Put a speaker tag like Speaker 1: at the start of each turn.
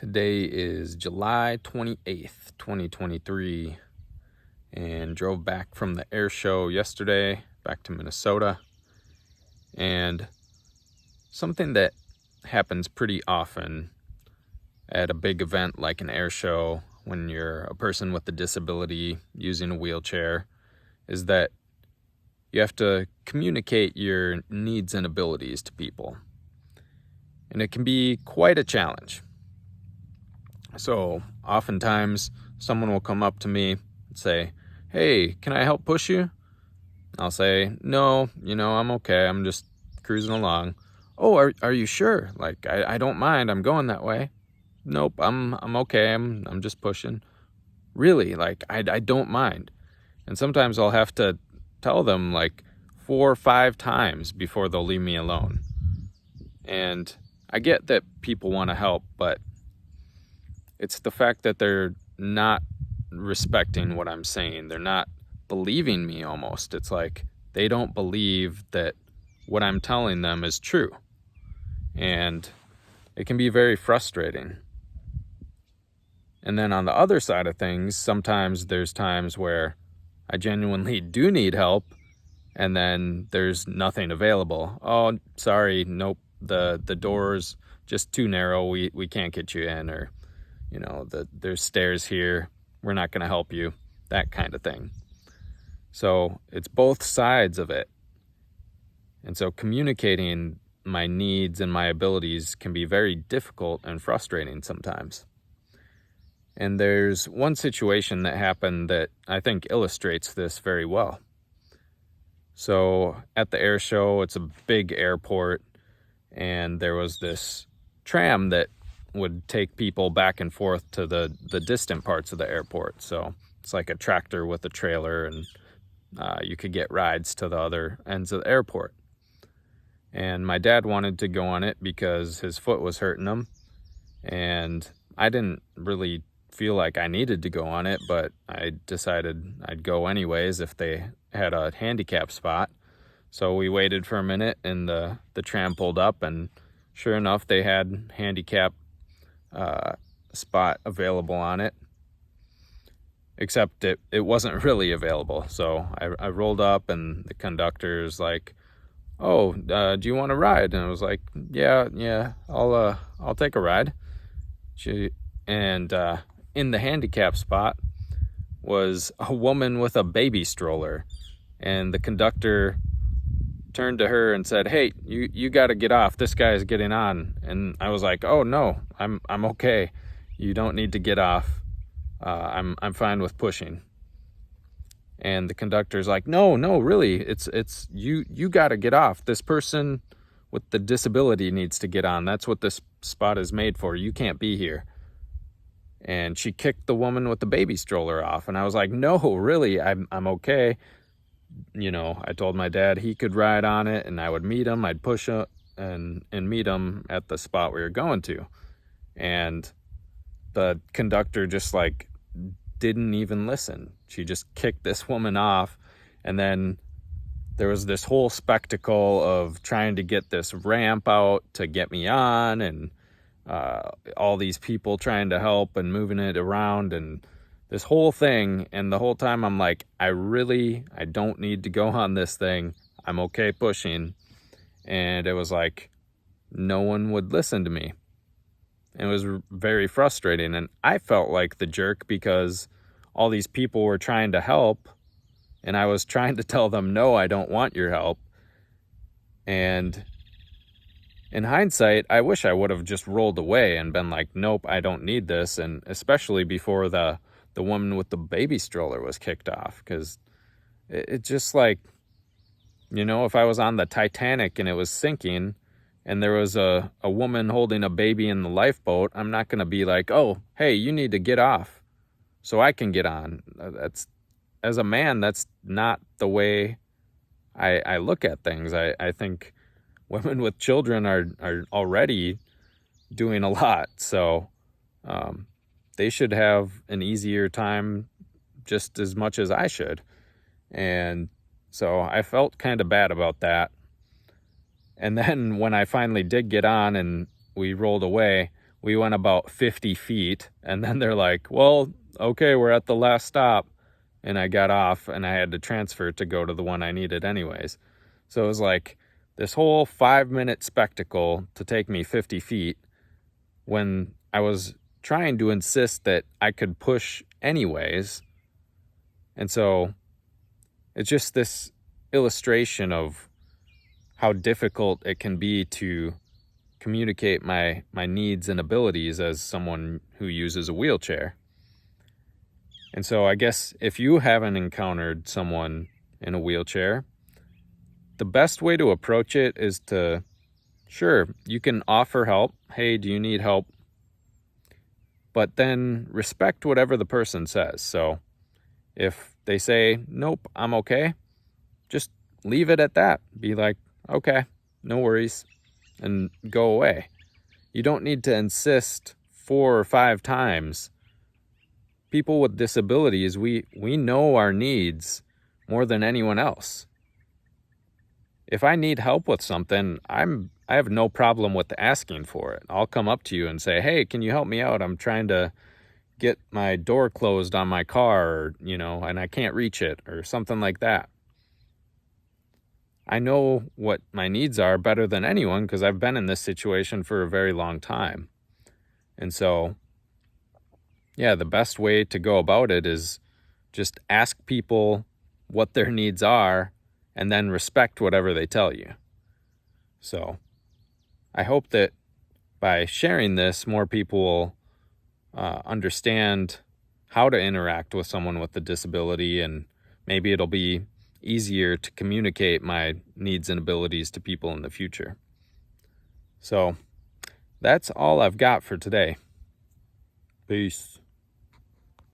Speaker 1: Today is July 28th, 2023, and drove back from the air show yesterday back to Minnesota. And something that happens pretty often at a big event like an air show when you're a person with a disability using a wheelchair is that you have to communicate your needs and abilities to people. And it can be quite a challenge. So oftentimes someone will come up to me and say, "Hey, can I help push you?" I'll say, "No, I'm okay. I'm just cruising along." "Oh, are you sure? Like, I don't mind. I'm going that way." "Nope, I'm okay. I'm just pushing." "Really? Like, I don't mind." And sometimes I'll have to tell them like 4 or 5 times before they'll leave me alone. And I get that people want to help, but it's the fact that they're not respecting what I'm saying. They're not believing me almost. It's like they don't believe that what I'm telling them is true. And it can be very frustrating. And then on the other side of things, sometimes there's times where I genuinely do need help, and then there's nothing available. "Oh, sorry, nope, the door's just too narrow. We can't get you in," or there's stairs here, we're not going to help you, that kind of thing. So it's both sides of it. And so communicating my needs and my abilities can be very difficult and frustrating sometimes. And there's one situation that happened that I think illustrates this very well. So at the air show, it's a big airport, and there was this tram that would take people back and forth to the distant parts of the airport. So it's like a tractor with a trailer, and you could get rides to the other ends of the airport. And my dad wanted to go on it because his foot was hurting him, and I didn't really feel like I needed to go on it, but I decided I'd go anyways if they had a handicap spot. So we waited for a minute, and the tram pulled up, and sure enough, they had handicap spot available on it, except it wasn't really available. So I rolled up, and the conductor's like, "Oh, do you want a ride?" And I was like, yeah, I'll take a ride. In the handicap spot was a woman with a baby stroller, and the conductor turned to her and said, "Hey, you got to get off. This guy is getting on." And I was like, "Oh no, I'm okay. You don't need to get off. I'm fine with pushing." And the conductor's like, "No, really, it's you got to get off. This person with the disability needs to get on. That's what this spot is made for. You can't be here." And she kicked the woman with the baby stroller off, and I was like, "No, really, I'm okay." I told my dad he could ride on it, and I would meet him. I'd push him and meet him at the spot we were going to. And the conductor just like didn't even listen. She just kicked this woman off. And then there was this whole spectacle of trying to get this ramp out to get me on, and all these people trying to help and moving it around, and this whole thing. And the whole time I'm like, I don't need to go on this thing. I'm okay pushing. And it was like, no one would listen to me. And it was very frustrating. And I felt like the jerk because all these people were trying to help, and I was trying to tell them, "No, I don't want your help." And in hindsight, I wish I would have just rolled away and been like, "Nope, I don't need this." And especially before the woman with the baby stroller was kicked off, because it just like, if I was on the Titanic and it was sinking and there was a woman holding a baby in the lifeboat, I'm not going to be like, "Oh, hey, you need to get off so I can get on." As a man, that's not the way I look at things. I think women with children are already doing a lot. So they should have an easier time just as much as I should. And so I felt kind of bad about that. And then when I finally did get on and we rolled away, we went about 50 feet, and then they're like, well, okay, we're at the last stop. And I got off, and I had to transfer to go to the one I needed anyways. So it was like this whole 5-minute spectacle to take me 50 feet when I was trying to insist that I could push anyways. And so it's just this illustration of how difficult it can be to communicate my needs and abilities as someone who uses a wheelchair. And so I guess if you haven't encountered someone in a wheelchair, the best way to approach it is to, sure, you can offer help. Hey, do you need help? But then respect whatever the person says. So if they say, nope, I'm okay, just leave it at that. Be like, okay, no worries, and go away. You don't need to insist 4 or 5 times. People with disabilities, we know our needs more than anyone else. If I need help with something, I have no problem with asking for it. I'll come up to you and say, hey, can you help me out? I'm trying to get my door closed on my car, or, and I can't reach it, or something like that. I know what my needs are better than anyone because I've been in this situation for a very long time. And so, yeah, the best way to go about it is just ask people what their needs are and then respect whatever they tell you. So I hope that by sharing this, more people will understand how to interact with someone with a disability, and maybe it'll be easier to communicate my needs and abilities to people in the future. So that's all I've got for today. Peace.